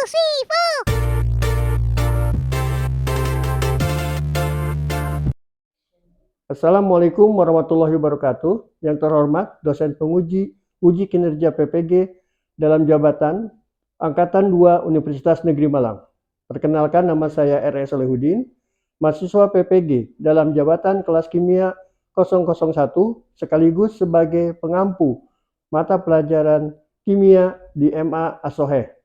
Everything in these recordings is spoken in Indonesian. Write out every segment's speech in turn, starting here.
Sifu. Assalamualaikum warahmatullahi wabarakatuh. Yang terhormat dosen penguji uji kinerja PPG dalam jabatan Angkatan 2 Universitas Negeri Malang. Perkenalkan, nama saya R.E. Solehudin, mahasiswa PPG dalam jabatan kelas kimia 001 sekaligus sebagai pengampu mata pelajaran kimia di MA Asohe.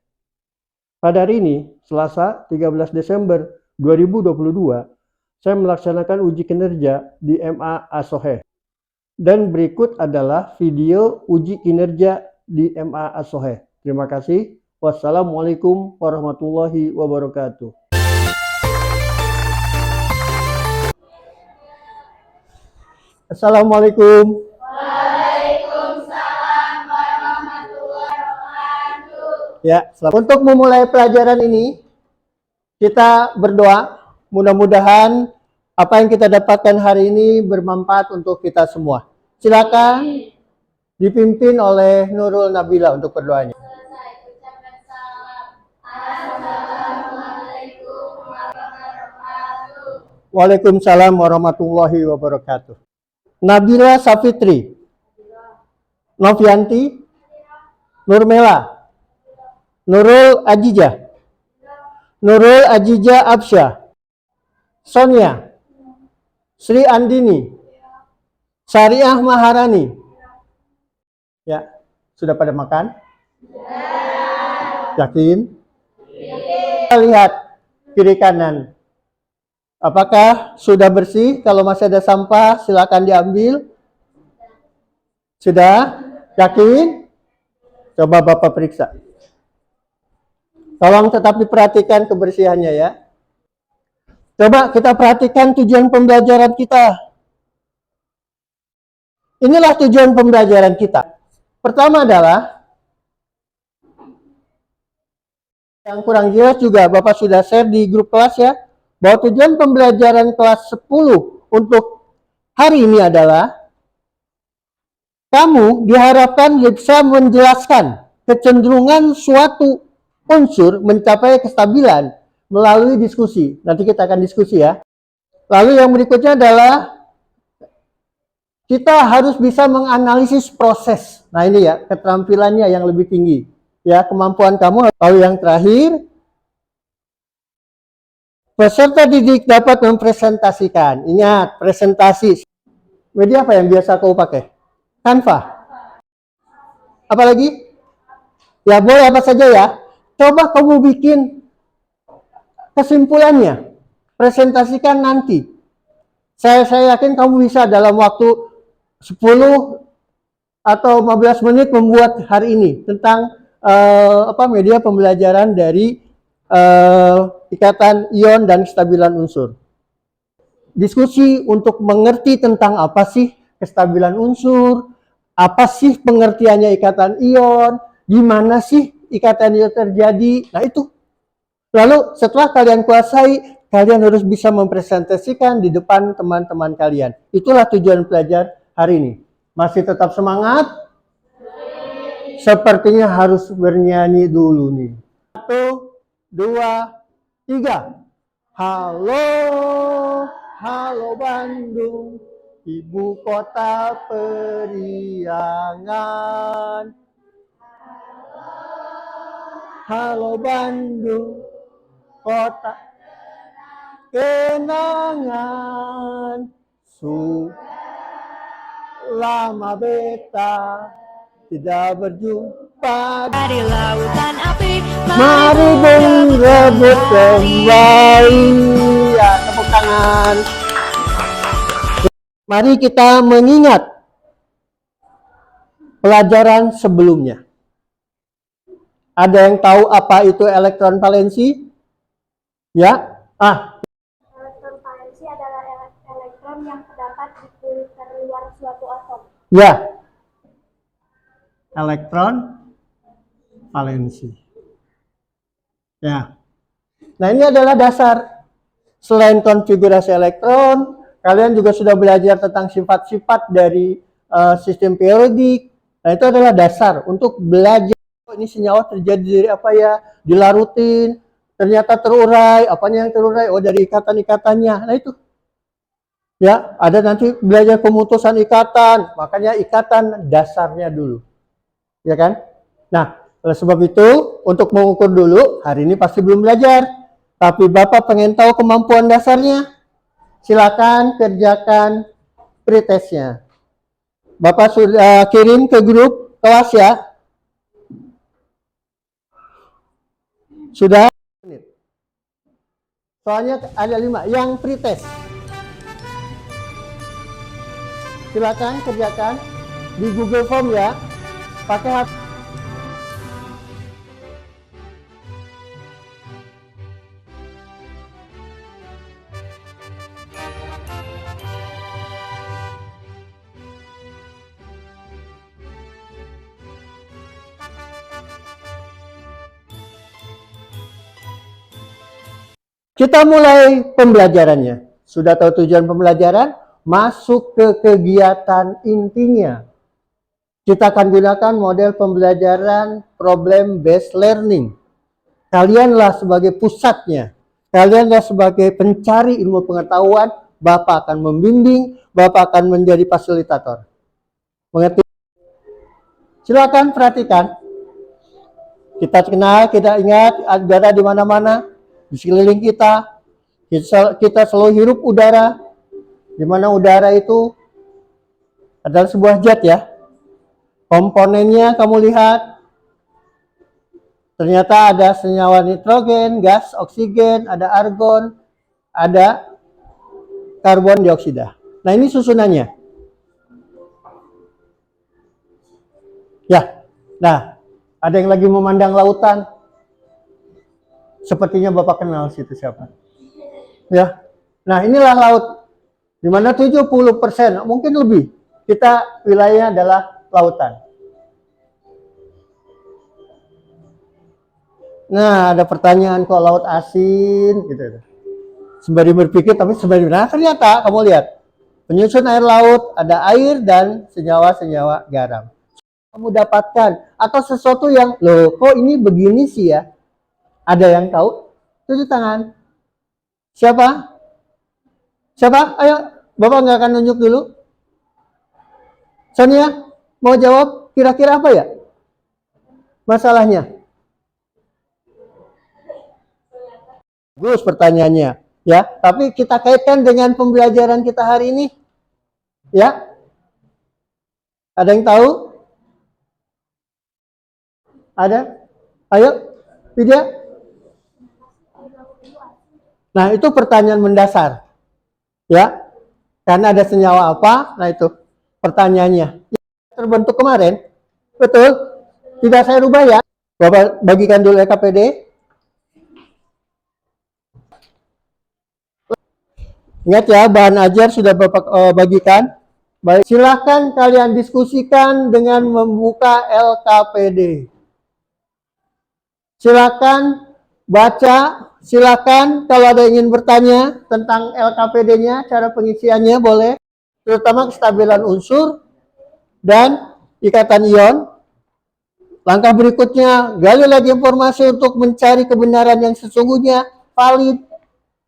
Pada hari ini, Selasa 13 Desember 2022, saya melaksanakan uji kinerja di MA Asohe. Dan berikut adalah video uji kinerja di MA Asohe. Terima kasih. Wassalamualaikum warahmatullahi wabarakatuh. Assalamualaikum. Waalaikumsalam warahmatullahi wabarakatuh. Ya, untuk memulai pelajaran ini, kita berdoa. Mudah-mudahan apa yang kita dapatkan hari ini bermanfaat untuk kita semua. Silakan dipimpin oleh Nurul Nabila untuk berdoanya. Selesai ucapkan salam. Assalamualaikum warahmatullahi wabarakatuh. Waalaikumsalam warahmatullahi wabarakatuh. Nabila Safitri, Novianti, Nurmela, Nurul Ajijah, Nurul Ajijah Absyah, Sonia, Sri Andini, Syariah Maharani. Ya, sudah pada makan? Yakin? Kita lihat kiri kanan. Apakah sudah bersih? Kalau masih ada sampah, silakan diambil. Sudah? Yakin? Coba Bapak periksa. Tolong tetap diperhatikan kebersihannya ya. Coba kita perhatikan tujuan pembelajaran kita. Inilah tujuan pembelajaran kita. Pertama adalah, yang kurang jelas juga Bapak sudah share di grup kelas ya, bahwa tujuan pembelajaran kelas 10 untuk hari ini adalah kamu diharapkan bisa menjelaskan kecenderungan suatu unsur mencapai kestabilan melalui diskusi. Nanti kita akan diskusi ya. Lalu yang berikutnya adalah kita harus bisa menganalisis proses. Nah ini ya, keterampilannya yang lebih tinggi. Ya, kemampuan kamu. Lalu yang terakhir, peserta didik dapat mempresentasikan. Ingat, presentasi. Media apa yang biasa kau pakai? Canva. Apalagi? Ya boleh apa saja ya. Coba kamu bikin kesimpulannya. Presentasikan nanti. Saya yakin kamu bisa dalam waktu 10 atau 15 menit membuat hari ini tentang media pembelajaran dari ikatan ion dan kestabilan unsur. Diskusi untuk mengerti tentang apa sih kestabilan unsur, apa sih pengertiannya ikatan ion, di mana sih ikatan ion terjadi. Nah itu. Lalu setelah kalian kuasai, kalian harus bisa mempresentasikan di depan teman-teman kalian. Itulah tujuan belajar hari ini. Masih tetap semangat? Sepertinya harus bernyanyi dulu nih. 1, 2, 3. Halo, halo Bandung, ibu kota periangan. Halo Bandung, kota kenangan. Lama beta tidak berjumpa. Dari lautan api, Mari berebut kembali. Ya, tepuk tangan. Mari kita mengingat pelajaran sebelumnya. Ada yang tahu apa itu elektron valensi? Ya? Elektron valensi adalah elektron yang terdapat di kulit terluar suatu atom. Ya. Elektron valensi. Ya. Nah, ini adalah dasar. Selain konfigurasi elektron, kalian juga sudah belajar tentang sifat-sifat dari sistem periodik. Nah, itu adalah dasar untuk belajar ini senyawa terjadi dari apa ya, dilarutin, ternyata terurai, apanya yang terurai? Oh, dari ikatan-ikatannya. Nah itu. Ya, ada nanti belajar pemutusan ikatan, makanya ikatan dasarnya dulu. Ya kan? Nah, oleh sebab itu, untuk mengukur dulu, hari ini pasti belum belajar. Tapi Bapak pengen tahu kemampuan dasarnya, silakan kerjakan pretestnya. Bapak sudah kirim ke grup kelas ya. Sudah? Soalnya ada 5 yang pretest. Silakan kerjakan di Google Form ya. Pakai HP. Kita mulai pembelajarannya. Sudah tahu tujuan pembelajaran? Masuk ke kegiatan intinya. Kita akan gunakan model pembelajaran problem based learning. Kalianlah sebagai pusatnya. Kalianlah sebagai pencari ilmu pengetahuan. Bapak akan membimbing, Bapak akan menjadi fasilitator. Mengerti? Silakan perhatikan. Kita kenal, kita ingat, ada di mana-mana, di sekeliling kita. Kita selalu hirup udara, di mana udara itu adalah sebuah zat ya. Komponennya kamu lihat, ternyata ada senyawa nitrogen, gas oksigen, ada argon, ada karbon dioksida. Nah ini susunannya. Ya, nah ada yang lagi memandang lautan. Sepertinya Bapak kenal situ siapa. Ya, nah inilah laut. Di mana 70%, mungkin lebih, kita wilayahnya adalah lautan. Nah, ada pertanyaan kok laut asin gitu. Sembari berpikir tapi sembari nah ternyata kamu lihat penyusun air laut ada air dan senyawa-senyawa garam. Kamu dapatkan atau sesuatu yang loh kok ini begini sih ya? Ada yang tahu? Tunjuk tangan. Siapa? Siapa? Ayo, Bapak nggak akan nunjuk dulu. Sonia, mau jawab kira-kira apa ya? Masalahnya? Bagus pertanyaannya, ya. Tapi kita kaitkan dengan pembelajaran kita hari ini, ya. Ada yang tahu? Ada? Ayo, Widya. Nah, itu pertanyaan mendasar, ya. Karena ada senyawa apa? Nah, itu pertanyaannya. Terbentuk kemarin, betul? Tidak saya rubah ya. Bapak bagikan dulu LKPD. Ingat ya, bahan ajar sudah Bapak bagikan. Baik, silahkan kalian diskusikan dengan membuka LKPD. Silakan baca, silakan kalau ada ingin bertanya tentang LKPD-nya, cara pengisiannya boleh, terutama kestabilan unsur dan ikatan ion. Langkah berikutnya, gali lagi informasi untuk mencari kebenaran yang sesungguhnya, valid,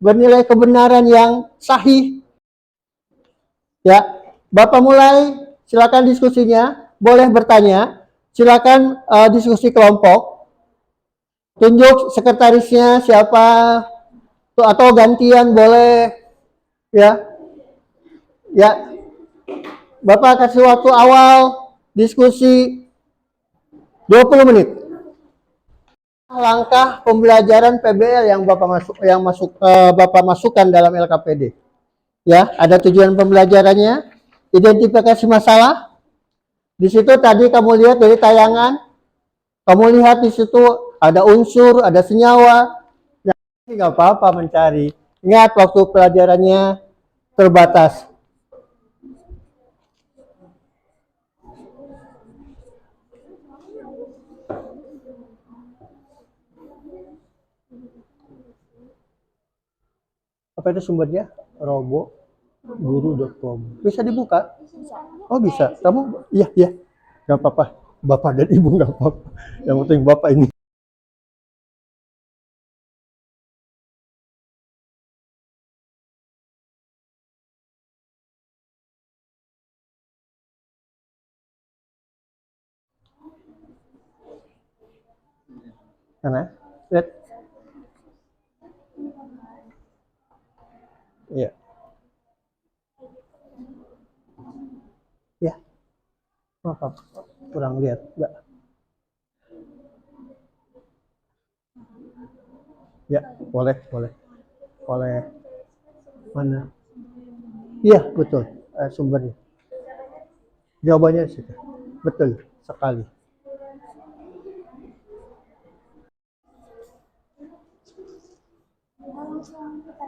bernilai kebenaran yang sahih. Ya, Bapak mulai, silakan diskusinya, boleh bertanya, silakan diskusi kelompok. Tunjuk sekretarisnya siapa atau gantian boleh ya. Ya. Bapak kasih waktu awal diskusi 20 menit. Langkah pembelajaran PBL yang Bapak masukkan dalam LKPD. Ya, ada tujuan pembelajarannya, identifikasi masalah. Di situ tadi kamu lihat dari tayangan, kamu lihat di situ ada unsur, ada senyawa. Nah, nggak apa-apa mencari. Ingat waktu pelajarannya terbatas. Apa itu sumbernya? roboguru.com. Bisa dibuka? Oh bisa. Kamu? Iya, iya. Nggak apa-apa. Bapak dan Ibu nggak apa-apa. Yang penting Bapak ini. Karena, lihat. Iya. Ya, apa? Kurang lihat, enggak? Ya, boleh, boleh. Boleh. Mana? Iya, betul. Sumbernya. Jawabannya di situ. Betul sekali.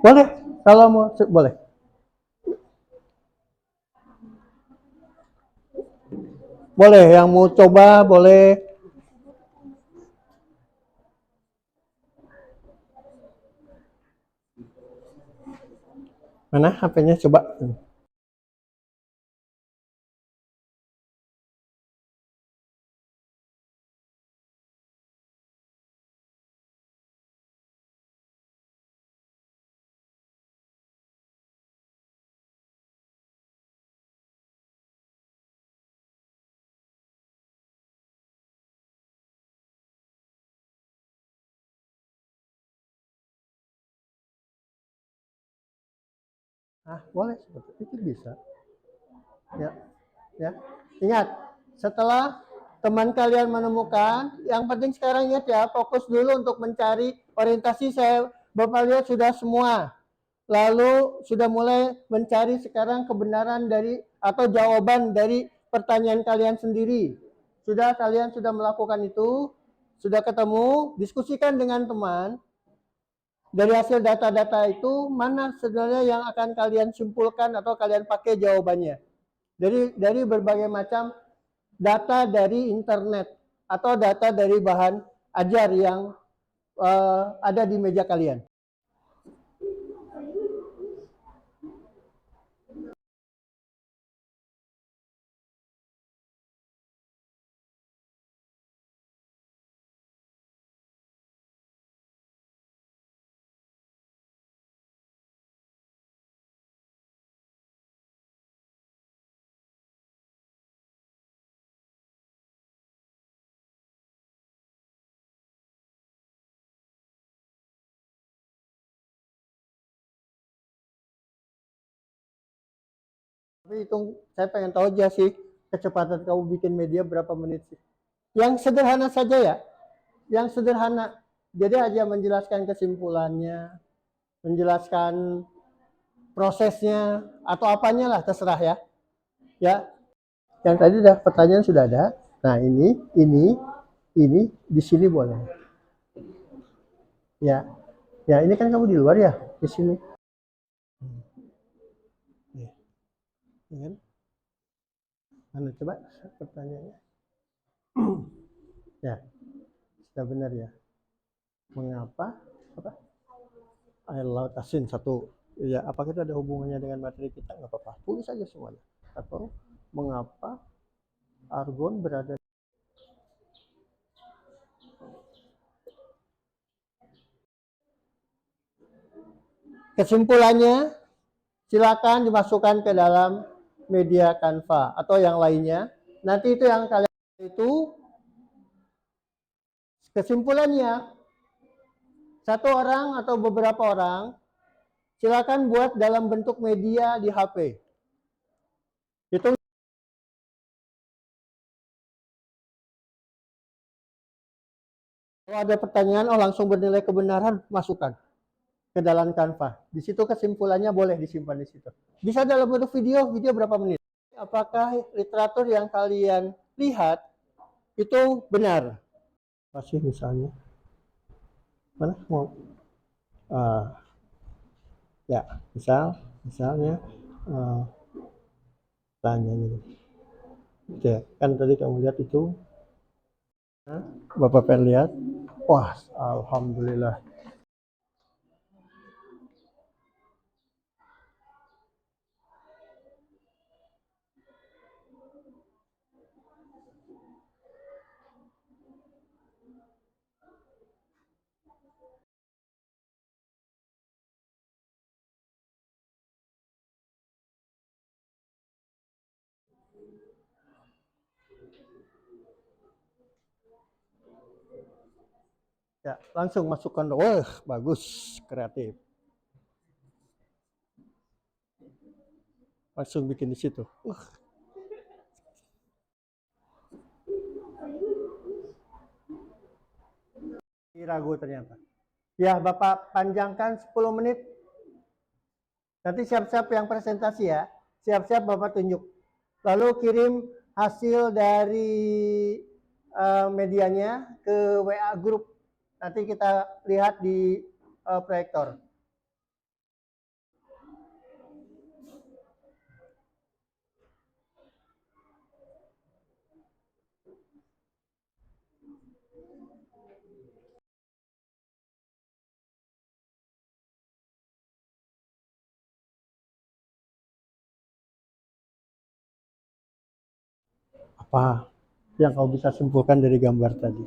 Boleh, kalau mau boleh. Boleh, yang mau coba boleh. Mana HP-nya coba? Boleh seperti itu bisa. Ya, ya. Ingat, setelah teman kalian menemukan, yang penting sekarang ingat ya, fokus dulu untuk mencari orientasi. Bapak lihat sudah semua. Lalu sudah mulai mencari sekarang kebenaran dari atau jawaban dari pertanyaan kalian sendiri. Kalian sudah melakukan itu, sudah ketemu, diskusikan dengan teman. Dari hasil data-data itu, mana sebenarnya yang akan kalian simpulkan atau kalian pakai jawabannya. Dari berbagai macam data dari internet atau data dari bahan ajar yang ada di meja kalian. Tapi saya pengen tahu aja sih kecepatan kamu bikin media berapa menit sih. Yang sederhana saja ya, yang sederhana. Jadi aja menjelaskan kesimpulannya, menjelaskan prosesnya atau apanya lah terserah ya. Ya, yang tadi dah pertanyaan sudah ada. Nah ini di sini boleh. Ya, ya ini kan kamu di luar ya, di sini. Ya kan? Mana coba pertanyaannya? Ya, sudah benar ya. Mengapa? Apa? Air laut asin satu. Ya, apakah itu ada hubungannya dengan materi kita? Nggak apa-apa. Tulis saja semuanya. Atau mengapa argon berada. Kesimpulannya, silakan dimasukkan ke dalam media Canva atau yang lainnya. Nanti itu yang kalian itu kesimpulannya satu orang atau beberapa orang silakan buat dalam bentuk media di HP. Itu kalau ada pertanyaan, langsung bernilai kebenaran, masukkan ke dalam Canva. Di situ kesimpulannya boleh disimpan di situ. Bisa dalam bentuk video berapa menit. Apakah literatur yang kalian lihat itu benar? Masih misalnya, mana mau? Ya, misalnya tanya ini. Oke, kan tadi kamu lihat itu, Bapak pengen lihat. Wah, alhamdulillah. Ya, langsung masukkan. Wah, bagus, kreatif. Langsung bikin di situ. Ragu ternyata. Ya, Bapak panjangkan 10 menit. Nanti siap-siap yang presentasi ya. Siap-siap Bapak tunjuk. Lalu kirim hasil dari medianya ke WA Group. Nanti kita lihat di proyektor. Apa yang kau bisa simpulkan dari gambar tadi?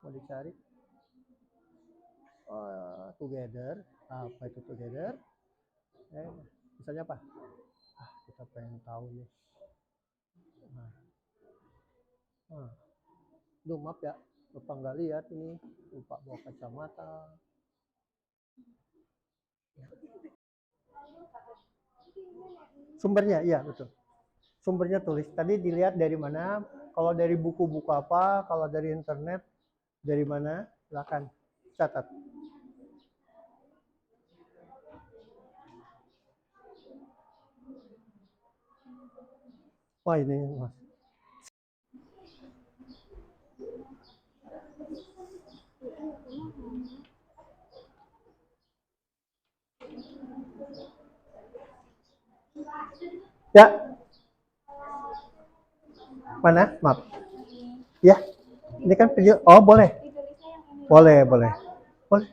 Mau dicari? Together. Apa itu together? Misalnya apa? Kita pengen tahu nih. Duh, maaf ya, Bapak nggak lihat ini, lupa bawa kacamata. Sumbernya, iya betul. Sumbernya tulis. Tadi dilihat dari mana? Kalau dari buku-buku apa? Kalau dari internet, dari mana? Silakan catat. Wah ini mas. Ya. Mana? Maaf. Ya. Ini kan video. Oh boleh. Boleh, boleh. Boleh.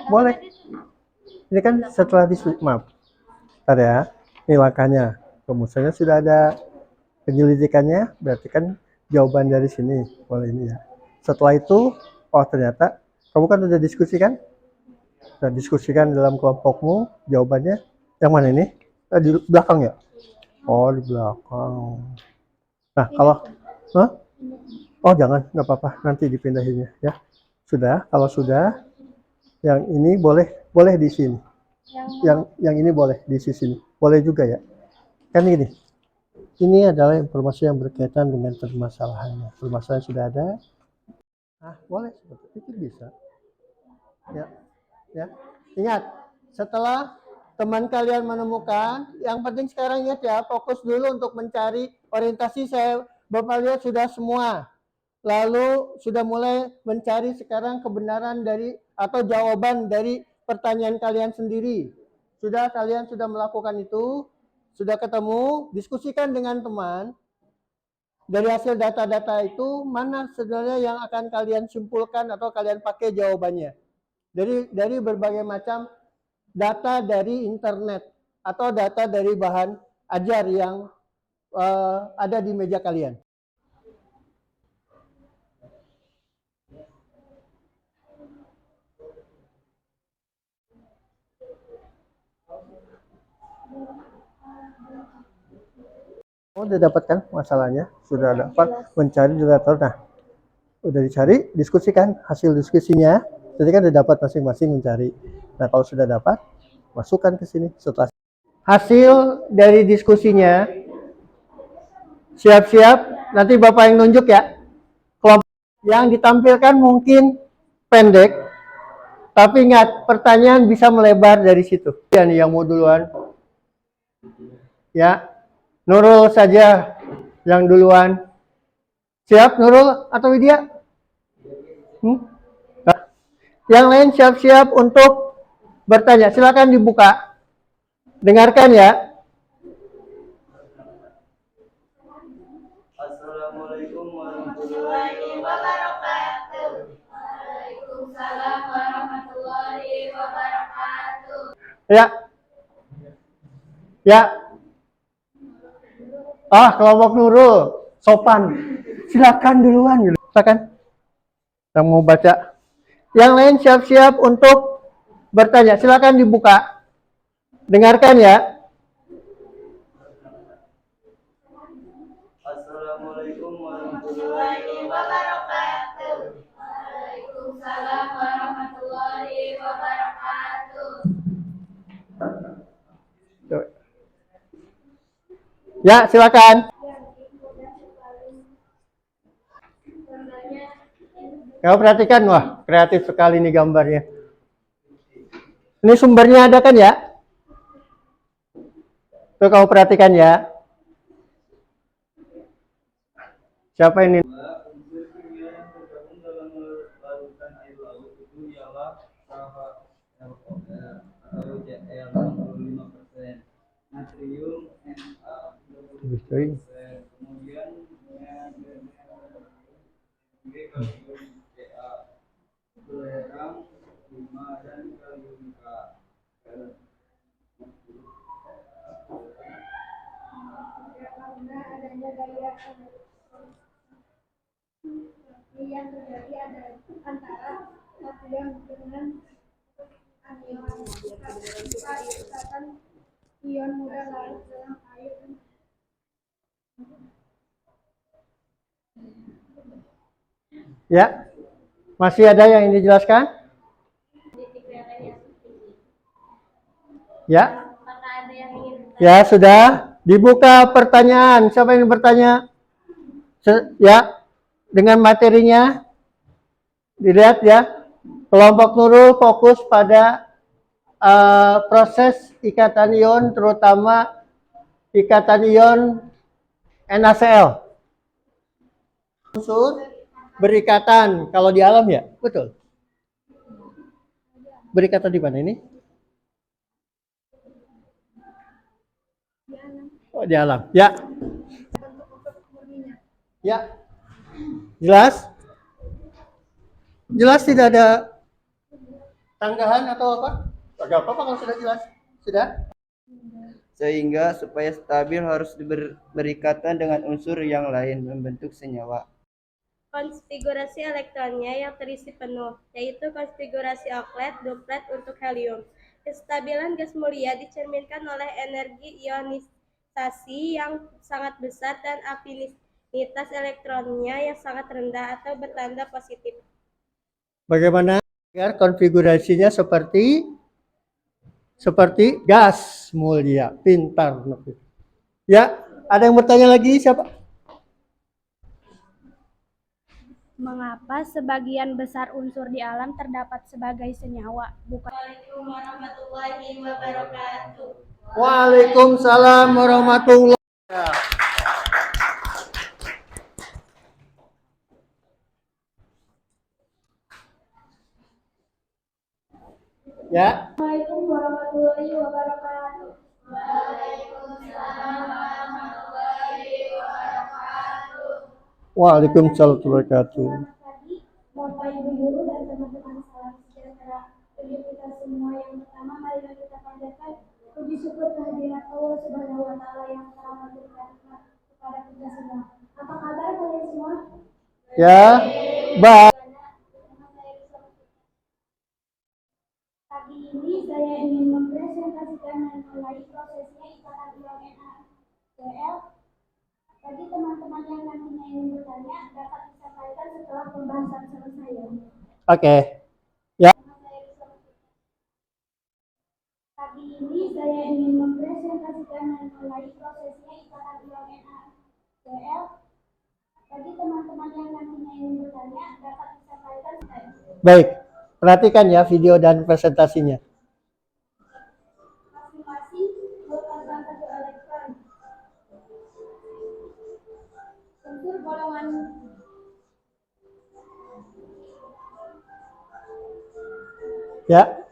Boleh. Ini kan setelah maaf. Ntar ya. Ini langkahnya. Rumusannya sudah ada, penyelidikannya, berarti kan jawaban dari sini. Boleh ini ya. Setelah itu, oh ternyata kamu kan udah diskusi kan? Udah diskusikan dalam kelompokmu jawabannya. Yang mana ini? Di belakang ya? Oh di belakang. Nah kalau, huh? Oh jangan, nggak apa-apa. Nanti dipindahinnya ya. Sudah, kalau sudah, yang ini boleh di sini. Yang ini boleh di sini. Boleh juga ya. Kan gini. Ini adalah informasi yang berkaitan dengan permasalahannya. Permasalahan sudah ada. Boleh seperti itu bisa. Ya, ya. Ingat, setelah teman kalian menemukan, yang penting sekarang ingat ya, fokus dulu untuk mencari orientasi. Bapak lihat sudah semua. Lalu sudah mulai mencari sekarang kebenaran dari atau jawaban dari pertanyaan kalian sendiri. Kalian sudah melakukan itu, sudah ketemu, diskusikan dengan teman. Dari hasil data-data itu, mana sebenarnya yang akan kalian simpulkan atau kalian pakai jawabannya. Dari berbagai macam data dari internet atau data dari bahan ajar yang ada di meja kalian. Oh, udah dapatkan masalahnya, sudah dapat mencari juga tahu. Nah, udah dicari, diskusikan hasil diskusinya. Jadi kan udah dapat masing-masing mencari. Nah, kalau sudah dapat, masukkan ke sini. Setelah hasil dari diskusinya, siap-siap. Nanti Bapak yang nunjuk ya. Kelompok yang ditampilkan mungkin pendek, tapi ingat pertanyaan bisa melebar dari situ. Yang mau duluan, ya. Nurul saja yang duluan. Siap Nurul atau Widya? Nah, yang lain siap-siap untuk bertanya. Silakan dibuka. Dengarkan ya. Assalamualaikum warahmatullahi wabarakatuh. Waalaikumsalam warahmatullahi Ya, ya. Kelompok Nurul, sopan. Silakan duluan. Silakan. Yang mau baca. Yang lain siap-siap untuk bertanya. Silakan dibuka. Dengarkan ya. Assalamualaikum warahmatullahi wabarakatuh. Waalaikumsalam warahmatullahi wabarakatuh. Ya, silakan. Kau perhatikan, wah, kreatif sekali nih gambarnya. Ini sumbernya ada kan ya? Tuh kau perhatikan ya. Siapa ini? Unsur kimia yang tergabung dalam larutan air laut itu ialah KHLOR atau Cl65%, natrium Na 20%, kemudian kalium Ca, belerang 5 dan kalium K. Karena adanya gaya yang terjadi antara natrium dengan anion ikatan ion muda larut dalam air. Ya, masih ada yang ingin dijelaskan? Ya, ya sudah. Dibuka pertanyaan. Siapa yang bertanya? Ya, dengan materinya dilihat ya. Kelompok Nurul fokus pada proses ikatan ion, terutama ikatan ion NaCl. Unsur berikatan kalau di alam ya, betul. Berikatan di mana ini? Oh, di alam. Ya. Ya. Jelas? Jelas tidak ada tanggahan atau apa? Agak apa kalau sudah jelas? Sudah? Sehingga supaya stabil harus berikatan dengan unsur yang lain membentuk senyawa. Konfigurasi elektronnya yang terisi penuh, yaitu konfigurasi oklet, duplet untuk helium. Kestabilan gas mulia dicerminkan oleh energi ionisasi yang sangat besar dan afinitas elektronnya yang sangat rendah atau bertanda positif. Bagaimana agar konfigurasinya seperti gas mulia? Pintar. Ya, ada yang bertanya lagi? Siapa? Mengapa sebagian besar unsur di alam terdapat sebagai senyawa, bukan? Assalamualaikum warahmatullahi wabarakatuh. Waalaikumsalam warahmatullahi wabarakatuh. Ya. Assalamualaikum warahmatullahi wabarakatuh. Waalaikumsalam warahmatullahi wabarakatuh. Waalaikumsalam warahmatullahi wabarakatuh. Bapak Ibu guru dan teman-teman salam sejahtera. Bagi kita semua, yang pertama marilah kita panjatkan puji syukur kehadirat Allah Subhanahu wa taala yang telah memberikan kepada kita semua. Apa kabar kalian semua? Ya. Baik. Pagi ini saya ingin mempresentasikan mengenai prosesnya ikatan ion NaCl. Bagi teman-teman yang nantinya ingin bertanya, dapat disampaikan setelah pembahasan selesai. Oke. Ya. Pagi ini saya ingin mempresentasikan mengenai prosesnya ikatan ion NaCl. Bagi teman-teman yang nantinya ingin bertanya, dapat disampaikan. Baik. Perhatikan ya video dan presentasinya. Masing-masing merupakan satu elektron. Unsur golongan Ya.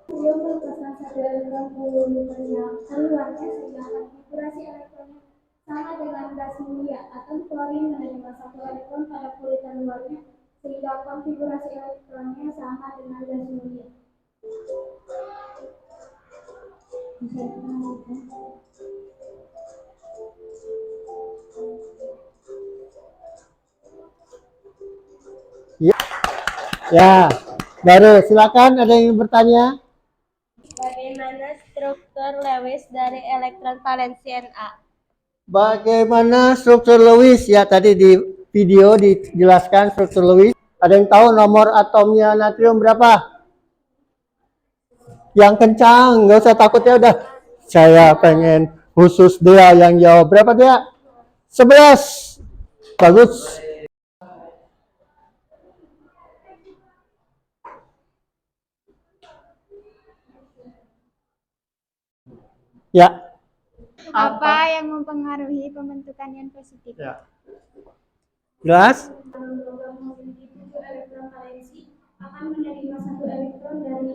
helium merupakan satu elektron keluarnya sehingga konfigurasi elektronnya sama dengan gas mulia. Atom klorin menerima satu elektron pada kulitan luarnya sehingga konfigurasi elektronnya sama dengan gas mulia. Ya, ya. Baru, silakan ada yang bertanya? Bagaimana struktur Lewis dari elektron valensi Na? Bagaimana struktur Lewis? Ya, tadi di video dijelaskan struktur Lewis. Ada yang tahu nomor atomnya natrium berapa? Yang kencang, nggak usah takut ya udah. Saya pengen khusus dia yang jawab. Berapa dia? 11. Bagus. Ya. Apa yang mempengaruhi pembentukan ion positif? Ya. Jelas? Logam memiliki 7 elektron valensi akan menerima 1 elektron dari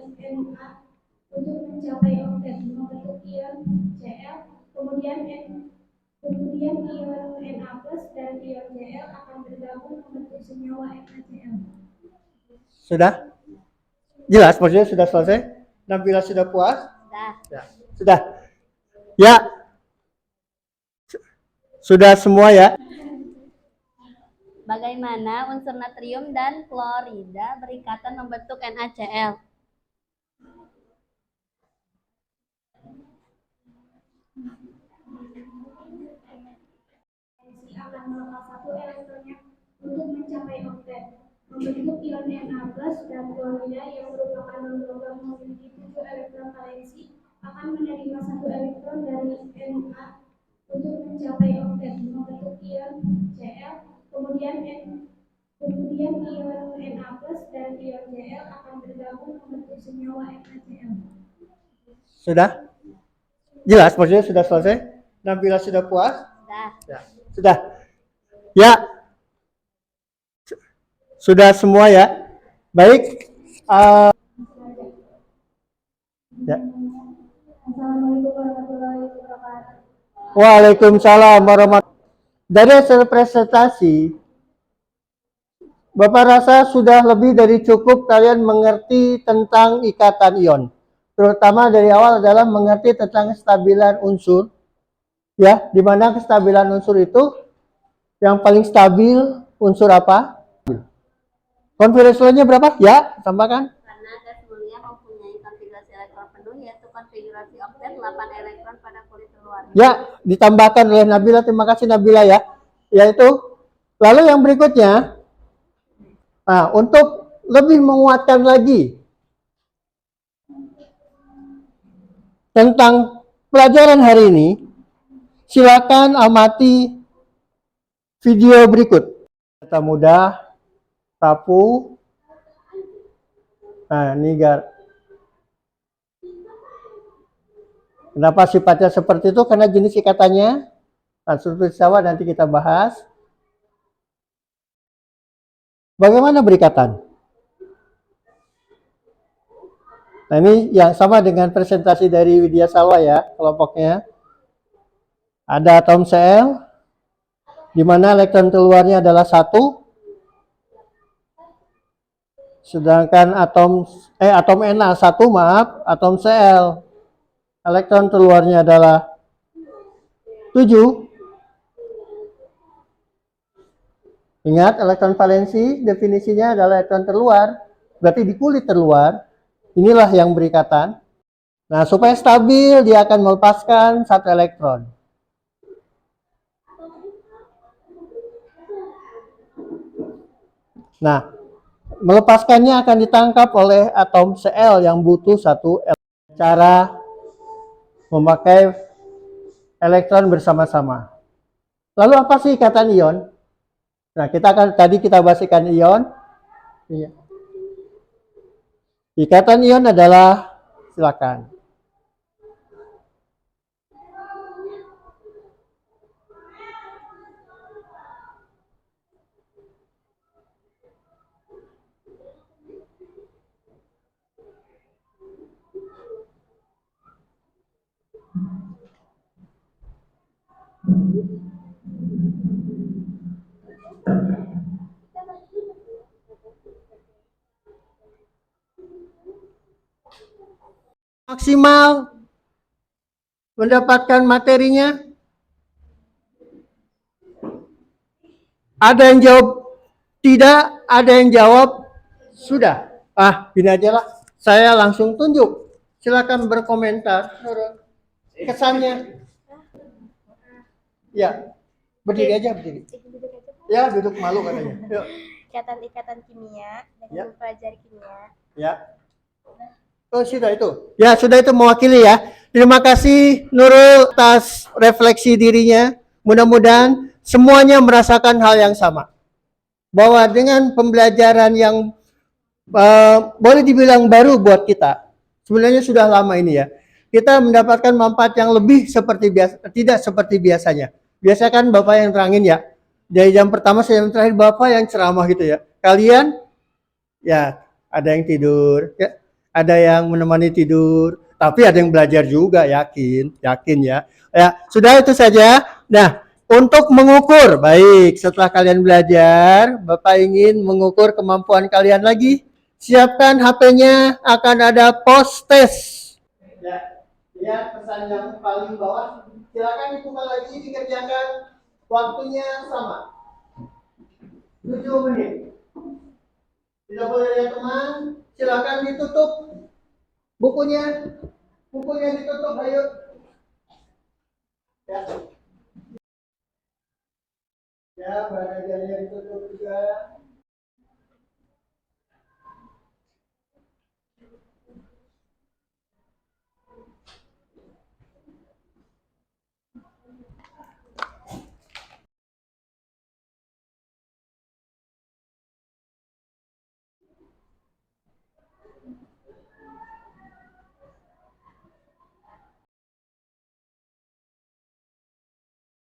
Na untuk mencapai oktet membentuk ion Cl, kemudian ion Na plus dan ion Cl akan bergabung membentuk senyawa NaCl. Sudah? Jelas, maksudnya sudah selesai? Nabila sudah puas? Sudah. Ya. Sudah. Ya. Sudah semua ya? Bagaimana unsur natrium dan klorida berikatan membentuk NaCl? Akan melepas 1 elektronnya untuk mencapai oktet membentuk ion Na plus dan klorida yang merupakan logam memiliki 7 elektron valensi akan menerima 1 elektron dari Na untuk mencapai oktet membentuk ion Cl, kemudian ion Na plus dan ion Cl akan bergabung membentuk senyawa NaCl. Sudah? Jelas, maksudnya sudah selesai? Nabila sudah puas? Sudah. Ya. Sudah. Ya. Sudah semua ya? Baik. Ya. Assalamualaikum warahmatullahi wabarakatuh. Waalaikumsalam warahmatullahi. Dari hasil presentasi, Bapak rasa sudah lebih dari cukup kalian mengerti tentang ikatan ion. Terutama dari awal adalah mengerti tentang kestabilan unsur. Ya, di mana kestabilan unsur itu yang paling stabil unsur apa? Konfigurasinya berapa? Ya, tambahkan. Karena gas mulia mempunyai konfigurasi elektron penuh, yaitu konfigurasi oktet 8 elektron pada kulit luarnya. Ya, ditambahkan oleh Nabila. Terima kasih Nabila ya. Yaitu, lalu yang berikutnya, nah, untuk lebih menguatkan lagi tentang pelajaran hari ini, silakan amati video berikut. Kata mudah, sapu. Nah, ini kenapa sifatnya seperti itu? Karena jenis ikatannya. Nah, struktur sawah nanti kita bahas. Bagaimana berikatan? Nah, ini yang sama dengan presentasi dari Widya Salwa ya, kelompoknya. Ada atom Cl, di mana elektron keluarnya adalah 1. Sedangkan atom Na1, maaf, atom Cl, elektron keluarnya adalah 7. Ingat, elektron valensi definisinya adalah elektron terluar, berarti di kulit terluar. Inilah yang berikatan. Nah, supaya stabil, dia akan melepaskan 1 elektron. Nah, melepaskannya akan ditangkap oleh atom Cl yang butuh 1 elektron. Cara memakai elektron bersama-sama. Lalu apa sih ikatan ion? Nah, tadi kita bahas ikatan ion. Iya. Ikatan ion adalah, silakan. Maksimal Mendapatkan materinya? Ada yang jawab tidak, ada yang jawab sudah. Gini aja lah. Saya langsung tunjuk. Silakan berkomentar. Kesannya. Ya, berdiri aja, berdiri. Ya, duduk malu katanya. Yuk. Ikatan-ikatan kimia dengan mempelajari kimia. Ya. Oh, sudah itu. Ya, sudah itu mewakili ya. Terima kasih Nurul atas refleksi dirinya. Mudah-mudahan semuanya merasakan hal yang sama. Bahwa dengan pembelajaran yang boleh dibilang baru buat kita. Sebenarnya sudah lama ini ya. Kita mendapatkan manfaat yang lebih seperti biasa, tidak seperti biasanya. Biasa kan Bapak yang terangin ya. Dari jam pertama sampai jam terakhir Bapak yang ceramah gitu ya. Kalian ya ada yang tidur, ya, ada yang menemani tidur, tapi ada yang belajar juga, yakin ya. Ya, sudah itu saja. Nah, untuk mengukur, baik, setelah kalian belajar, Bapak ingin mengukur kemampuan kalian lagi. Siapkan HP-nya, akan ada post test. Ya, lihat pesan yang paling bawah. Silakan dibuka lagi, dikerjakan. Waktunya sama. 7 menit. Tidak boleh lihat teman. Silakan ditutup bukunya. Bukunya ditutup, ayo. Ya. Ya, belajarnya ditutup juga.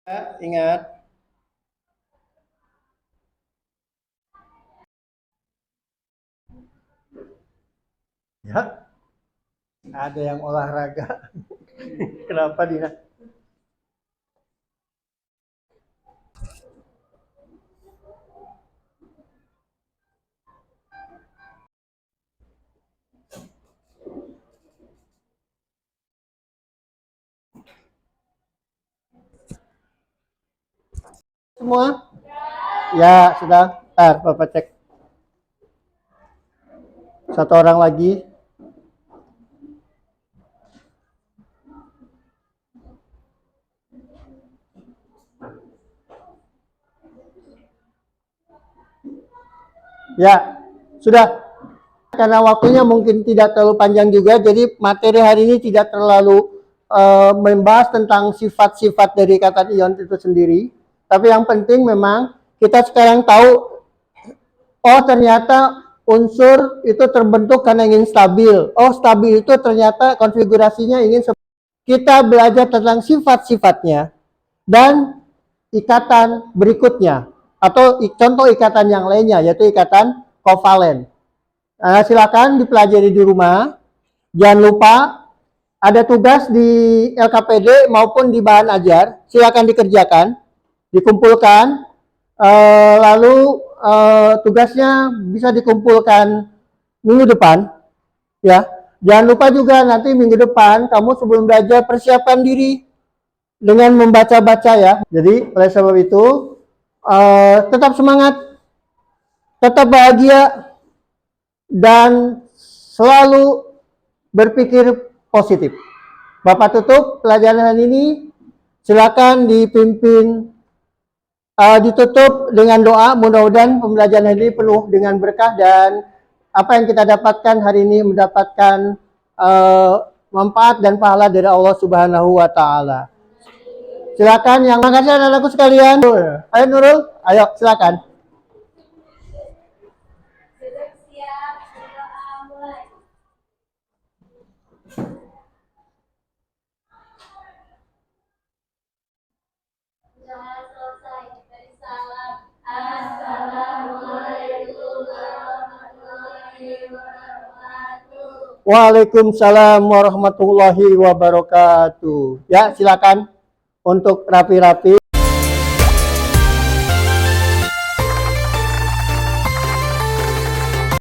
Ya, ingat. Ya, ada yang olahraga. Kenapa dia? Semua? Ya, sudah. Ntar Bapak cek. Satu orang lagi. Ya, sudah. Karena waktunya mungkin tidak terlalu panjang juga, jadi materi hari ini tidak terlalu membahas tentang sifat-sifat dari ikatan ion itu sendiri. Tapi yang penting memang kita sekarang tahu, oh ternyata unsur itu terbentuk karena ingin stabil. Oh, stabil itu ternyata konfigurasinya ingin kita belajar tentang sifat-sifatnya dan ikatan berikutnya atau contoh ikatan yang lainnya yaitu ikatan kovalen. Silakan dipelajari di rumah. Jangan lupa ada tugas di LKPD maupun di bahan ajar. Silakan dikerjakan, dikumpulkan. Lalu tugasnya bisa dikumpulkan minggu depan. Ya, jangan lupa juga nanti minggu depan kamu sebelum belajar persiapkan diri dengan membaca-baca ya. Jadi oleh sebab itu tetap semangat, tetap bahagia, dan selalu berpikir positif. Bapak tutup pelajaran ini. Silakan dipimpin, ditutup dengan doa. Mudah-mudahan pembelajaran ini penuh dengan berkah dan apa yang kita dapatkan hari ini mendapatkan manfaat dan pahala dari Allah Subhanahu wa Ta'ala. Silakan yang makasih anak-anakku sekalian. Ayo Nurul, ayo silakan. Waalaikumsalam warahmatullahi wabarakatuh. Ya, silakan untuk rapi-rapi.